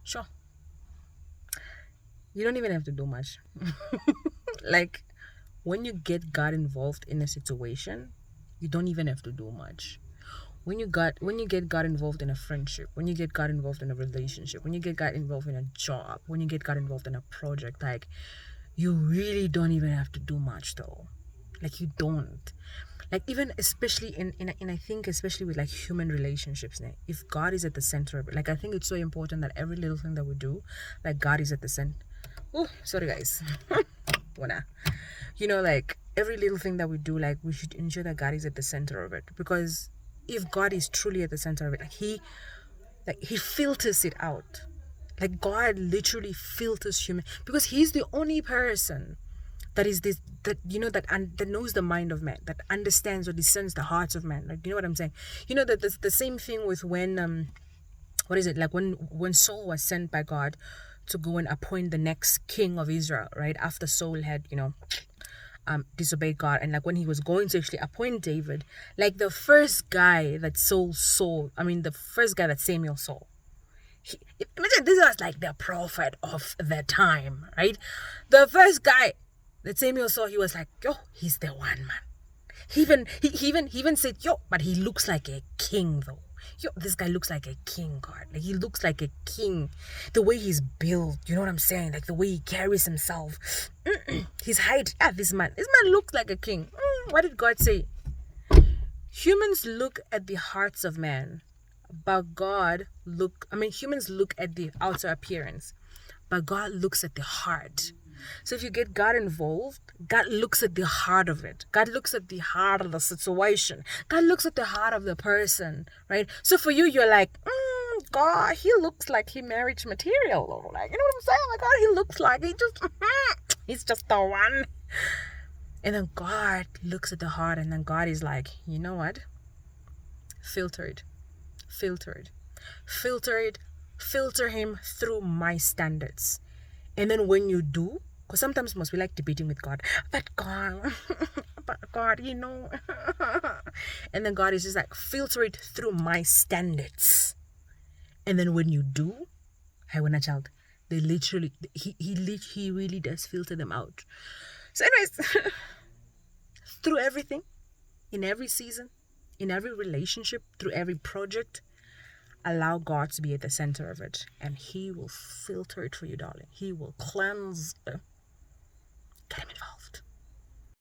Sure. You don't even have to do much. Like, when you get God involved in a situation, you don't even have to do much. When you get God involved in a friendship, when you get God involved in a relationship, when you get God involved in a job, when you get God involved in a project, like, you really don't even have to do much though. Like, you don't. Like, even especially in I think especially with like human relationships, if God is at the center of it, like, I think it's so important that every little thing that we do, like, God is at the center. Oh, sorry guys. Wanna, like, every little thing that we do, like, we should ensure that God is at the center of it, because if God is truly at the center of it, like he filters it out. Like, God literally filters human, because he's the only person that is this, that that knows the mind of man, that understands or discerns the hearts of man. Like, you know what I'm saying? That the same thing with when what is it, like, when Saul was sent by God to go and appoint the next king of Israel, right after Saul had disobeyed God, and like when he was going to actually appoint David, like the first guy that the first guy that Samuel saw, imagine, this was like the prophet of the time, right? The first guy that Samuel saw, he was like, yo, he's the one, man. He even said, yo, but he looks like a king though. Yo, this guy looks like a king, God. Like, he looks like a king. The way he's built, you know what I'm saying? Like, the way he carries himself. His height. This man looks like a king. What did God say? Humans look at the hearts of man, but humans look at the outer appearance, but God looks at the heart. So if you get God involved, God looks at the heart of it. God looks at the heart of the situation. God looks at the heart of the person, right? So for you, you're like, God, he looks like he marriage material, or like, you know what I'm saying? Like, God, he looks like he's just the one. And then God looks at the heart, and then God is like, you know what? Filter it. Filter it. Filter it. Filter him through my standards. And then when you do, because sometimes must be like debating with God, but God, and then God is just like, filter it through my standards. And then when you do, I want a child, they literally, he really does filter them out. So anyways, through everything, in every season, in every relationship, through every project, allow God to be at the center of it, and he will filter it for you, darling. He will cleanse. Get him involved.